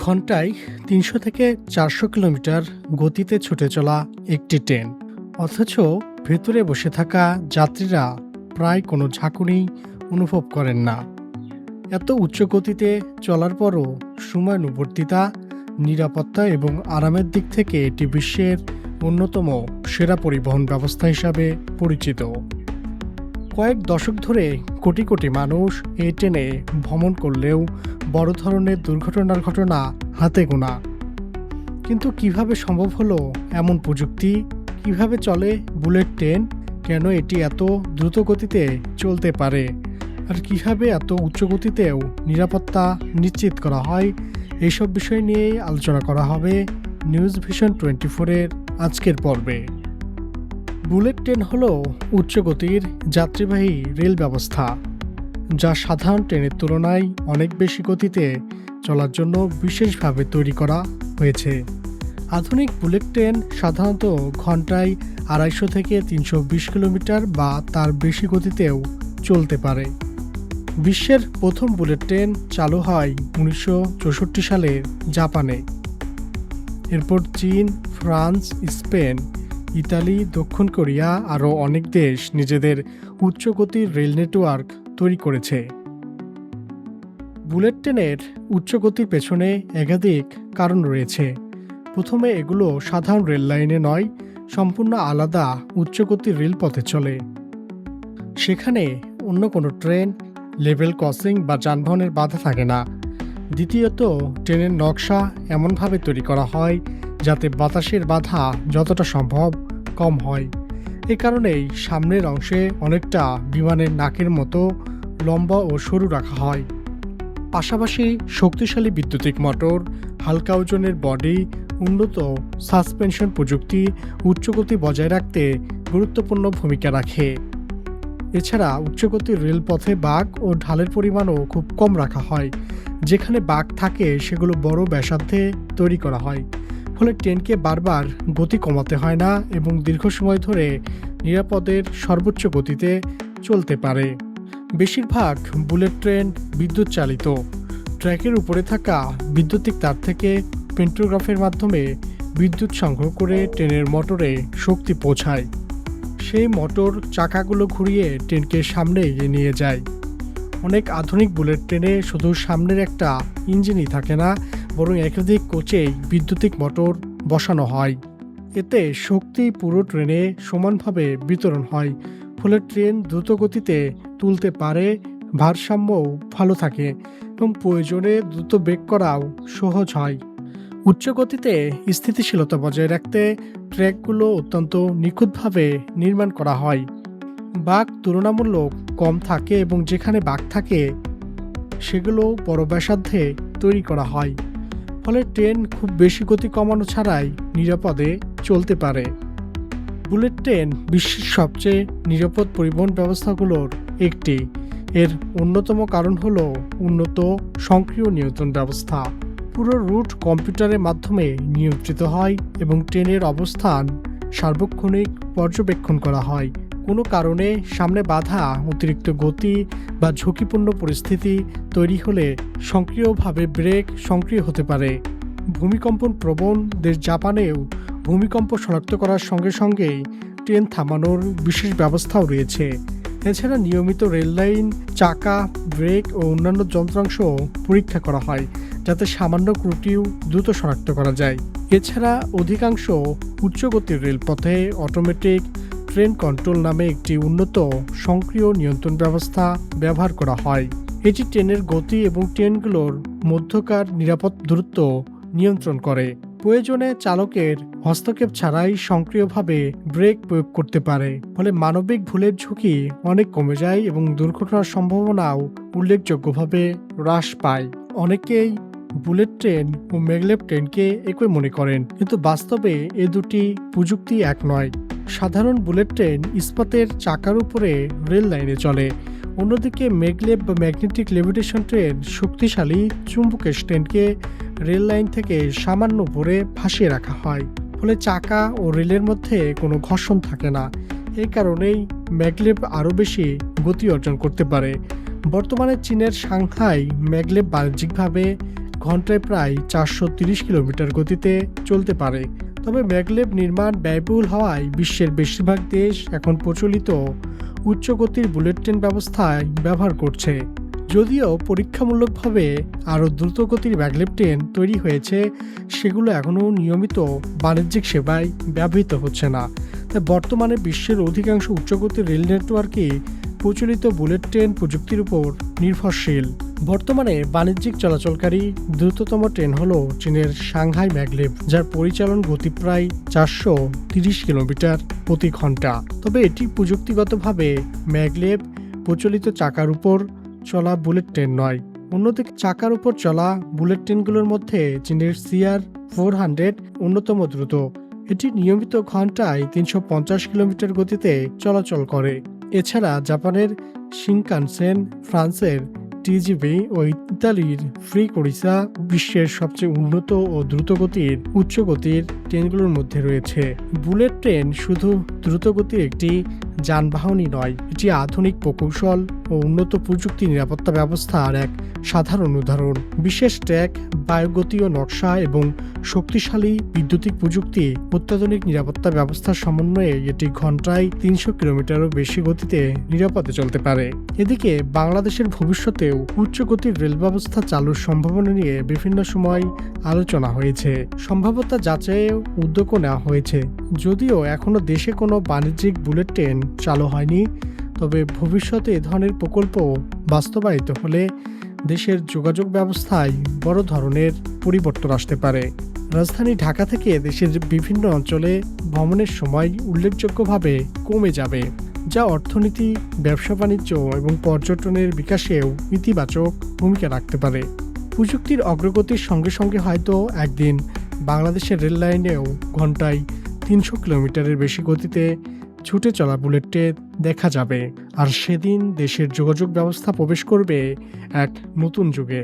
ঘন্টায় ৩০০ থেকে ৪০০ কিলোমিটার গতিতে ছুটে চলা একটি ট্রেন, অথচ ভেতরে বসে থাকা যাত্রীরা প্রায় কোনো ঝাঁকুনি অনুভব করেন না। এত উচ্চ গতিতে চলার পরও সময়ানুবর্তিতা, নিরাপত্তা এবং আরামের দিক থেকে এটি বিশ্বের অন্যতম সেরা পরিবহন ব্যবস্থা হিসাবে পরিচিত। কয়েক দশক ধরে কোটি কোটি মানুষ এই ট্রেনে ভ্রমণ করলেও বড় ধরনের দুর্ঘটনার ঘটনা হাতে গোনা। কিন্তু কিভাবে সম্ভব হলো এমন প্রযুক্তি? কিভাবে চলে বুলেট ট্রেন? কেন এটি এত দ্রুত গতিতে চলতে পারে? আর কিভাবে এত উচ্চ গতিতেও নিরাপত্তা নিশ্চিত করা হয়? এইসব বিষয় নিয়েই আলোচনা করা হবে নিউজ ভিশন 24-এর আজকের পর্বে। বুলেট ট্রেন হলো উচ্চ গতির যাত্রীবাহী রেল ব্যবস্থা, যা সাধারণ ট্রেনের তুলনায় অনেক বেশি গতিতে চলার জন্য বিশেষভাবে তৈরি করা হয়েছে। আধুনিক বুলেট ট্রেন সাধারণত ঘন্টায় ২৫০ থেকে ৩২০ কিলোমিটার বা তার বেশি গতিতেও চলতে পারে। বিশ্বের প্রথম বুলেট ট্রেন চালু হয় ১৯৬৪ সালে জাপানে। এরপর চীন, ফ্রান্স, স্পেন, ইতালি, দক্ষিণ কোরিয়া আরও অনেক দেশ নিজেদের উচ্চ গতির রেল নেটওয়ার্ক তৈরি করেছে। বুলেট ট্রেনের উচ্চ গতির পেছনে একাধিক কারণ রয়েছে। প্রথমে এগুলো সাধারণ রেল লাইনে নয়, সম্পূর্ণ আলাদা উচ্চ গতির রেলপথে চলে। সেখানে অন্য কোনো ট্রেন, লেভেল ক্রসিং বা যানবাহনের বাধা থাকে না। দ্বিতীয়ত, ট্রেনের নকশা এমনভাবে তৈরি করা হয় যাতে বাতাসের বাধা যতটা সম্ভব কম হয়। এ কারণেই সামনের অংশে অনেকটা বিমানের নাকের মতো লম্বা ও সরু রাখা হয়। পাশাপাশি শক্তিশালী বৈদ্যুতিক মোটর, হালকা ওজনের বডি, উন্নত সাসপেনশন প্রযুক্তি উচ্চগতি বজায় রাখতে গুরুত্বপূর্ণ ভূমিকা রাখে। এছাড়া উচ্চগতির রেলপথে বাঁক ও ঢালের পরিমাণও খুব কম রাখা হয়। যেখানে বাঁক থাকে সেগুলো বড় ব্যাসার্ধে তৈরি করা হয়, ফলে ট্রেনকে বারবার গতি কমাতে হয় না এবং দীর্ঘ সময় ধরে নিরাপদের সর্বোচ্চ গতিতে চলতে পারে। বেশিরভাগ বুলেট ট্রেন বিদ্যুৎ চালিত। ট্র্যাকের উপরে থাকা বৈদ্যুতিক তার থেকে পেন্টোগ্রাফের মাধ্যমে বিদ্যুৎ সংগ্রহ করে ট্রেনের মোটরে শক্তি পৌঁছায়। সেই মোটর চাকাগুলো ঘুরিয়ে ট্রেনকে সামনে এগিয়ে নিয়ে যায়। অনেক আধুনিক বুলেট ট্রেনে শুধু সামনের একটা ইঞ্জিনই থাকে না, বরং একাধিক কোচেই বৈদ্যুতিক মোটর বসানো হয়। এতে শক্তি পুরো ট্রেনে সমানভাবে বিতরণ হয়, ফলে ট্রেন দ্রুত গতিতে তুলতে পারে, ভারসাম্যও ভালো থাকে এবং প্রয়োজনে দ্রুত ব্রেক করাও সহজ হয়। উচ্চ গতিতে স্থিতিশীলতা বজায় রাখতে ট্র্যাকগুলো অত্যন্ত নিখুঁতভাবে নির্মাণ করা হয়। বাঁক তুলনামূলক কম থাকে এবং যেখানে বাঁক থাকে সেগুলো বড় ব্যাসার্ধে তৈরি করা হয়, ফলে ট্রেন খুব বেশি গতি কমানো ছাড়াই নিরাপদে চলতে পারে। বুলেট ট্রেন বিশ্বের সবচেয়ে নিরাপদ পরিবহন ব্যবস্থাগুলোর একটি। এর অন্যতম কারণ হলো উন্নত স্বয়ংক্রিয় নিয়ন্ত্রণ ব্যবস্থা। পুরো রুট কম্পিউটারের মাধ্যমে নিয়ন্ত্রিত হয় এবং ট্রেনের অবস্থান সার্বক্ষণিক পর্যবেক্ষণ করা হয়। কোনো কারণে সামনে বাধা, অতিরিক্ত গতি বা ঝুঁকিপূর্ণ পরিস্থিতি তৈরি হলে স্বয়ংক্রিয়ভাবে ব্রেক সক্রিয় হতে পারে। ভূমিকম্পন প্রবণ দেশ জাপানেও ভূমিকম্প শনাক্ত করার সঙ্গে সঙ্গেই ট্রেন থামানোর বিশেষ ব্যবস্থাও রয়েছে। এছাড়া নিয়মিত রেললাইন, চাকা, ব্রেক ও অন্যান্য যন্ত্রাংশ পরীক্ষা করা হয় যাতে সামান্য ত্রুটিও দ্রুত শনাক্ত করা যায়। এছাড়া অধিকাংশ উচ্চগতির রেলপথে অটোমেটিক ট্রেন কন্ট্রোল নামে একটি উন্নত স্বয়ংক্রিয় নিয়ন্ত্রণ ব্যবস্থা ব্যবহার করা হয়। এটি ট্রেনের গতি এবং ট্রেনগুলোর মধ্যকার নিরাপদ দূরত্ব নিয়ন্ত্রণ করে। প্রয়োজনে চালকের হস্তক্ষেপ ছাড়াই সক্রিয়ভাবে ব্রেক প্রয়োগ করতে পারে, ফলে মানবিক ভুলের ঝুঁকি অনেক কমে যায় এবং দুর্ঘটনার সম্ভাবনাও উল্লেখযোগ্যভাবে হ্রাস পায়। অনেকেই বুলেট ট্রেন ও ম্যাগলেভ ট্রেনকে একই মনে করেন, কিন্তু বাস্তবে এ দুটি প্রযুক্তি এক নয়। সাধারণ বুলেট ট্রেন ইস্পাতের চাকার উপরে রেল লাইনে চলে, অন্যদিকে ম্যাগলেভ বা ম্যাগনেটিক লেভিটেশন ট্রেন শক্তিশালী চুম্বকের ট্রেনকে রেল লাইন থেকে সামান্য উপরে ভাসিয়ে রাখা হয়, ফলে চাকা ও রেলের মধ্যে কোনো ঘর্ষণ থাকে না। এই কারণেই ম্যাগলেভ আরও বেশি গতি অর্জন করতে পারে। বর্তমানে চীনের সাংহাই ম্যাগলেভ বাণিজ্যিকভাবে ঘন্টায় প্রায় 430 কিলোমিটার গতিতে চলতে পারে। তবে ম্যাগলেভ নির্মাণ ব্যয়বহুল হওয়ায় বিশ্বের বেশিরভাগ দেশ এখন প্রচলিত উচ্চ গতির বুলেট ট্রেন ব্যবস্থায় ব্যবহার করছে। যদিও পরীক্ষামূলকভাবে আরও দ্রুতগতির ম্যাগলেভ ট্রেন তৈরি হয়েছে, সেগুলো এখনও নিয়মিত বাণিজ্যিক সেবায় ব্যবহৃত হচ্ছে না। তাই বর্তমানে বিশ্বের অধিকাংশ উচ্চগতির রেল নেটওয়ার্কই প্রচলিত বুলেট ট্রেন প্রযুক্তির উপর নির্ভরশীল। বর্তমানে বাণিজ্যিক চলাচলকারী দ্রুততম ট্রেন হল চীনের সাংহাই ম্যাগলেভ, যার পরিচালন গতি প্রায় 430 কিলোমিটার প্রতি ঘন্টা। তবে এটি প্রযুক্তিগতভাবে ম্যাগলেভ প্রচলিত চাকার উপর চলা বুলেট ট্রেন নয়। অন্যদিকে চাকার উপর চলা বুলেট ট্রেনগুলোর মধ্যে চীনের CR400 অন্যতম দ্রুত। এটি নিয়মিত ঘন্টায় 350 কিলোমিটার গতিতে চলাচল করে। এছাড়া জাপানের শিনকানসেন, ফ্রান্সের TGV ও ইতালির ফ্রিকোরিসা বিশ্বের সবচেয়ে উন্নত ও দ্রুতগতির উচ্চগতির ট্রেনগুলোর মধ্যে রয়েছে। বুলেট ট্রেন শুধু দ্রুতগতির একটি যানবাহনই নয়, এটি আধুনিক প্রকৌশল ও উন্নত প্রযুক্তি নিরাপত্তা ব্যবস্থার এক সাধারণ উদাহরণ। বিশেষ ট্র্যাক, বায়ুগতীয় নকশা এবং শক্তিশালী বৈদ্যুতিক প্রযুক্তি, অত্যাধুনিক নিরাপত্তা ব্যবস্থার সমন্বয়ে এটি ঘন্টায় 300 কিলোমিটারও বেশি গতিতে নিরাপদে চলতে পারে। এদিকে বাংলাদেশের ভবিষ্যতেও উচ্চ গতির রেল ব্যবস্থা চালুর সম্ভাবনা নিয়ে বিভিন্ন সময় আলোচনা হয়েছে। সম্ভাব্যতা যাচাইয়ের উদ্যোগও নেওয়া হয়েছে। যদিও এখনও দেশে কোনো বাণিজ্যিক বুলেট ট্রেন চালু হয়নি, তবে ভবিষ্যতে এ ধরনের প্রকল্প বাস্তবায়িত হলে দেশের যোগাযোগ ব্যবস্থায় বড় ধরনের পরিবর্তন আসতে পারে। রাজধানী ঢাকা থেকে দেশের বিভিন্ন অঞ্চলে ভ্রমণের সময় উল্লেখযোগ্যভাবে কমে যাবে, যা অর্থনীতি, ব্যবসা বাণিজ্য এবং পর্যটনের বিকাশেও ইতিবাচক ভূমিকা রাখতে পারে। প্রযুক্তির অগ্রগতির সঙ্গে সঙ্গে হয়তো একদিন বাংলাদেশের রেল লাইনেও ঘন্টায় 300 কিলোমিটারের বেশি গতিতে ছুটে চলা বুলেট ট্রেন দেখা যাবে, আর সেদিন দেশের যোগাযোগ ব্যবস্থা প্রবেশ করবে এক নতুন যুগে।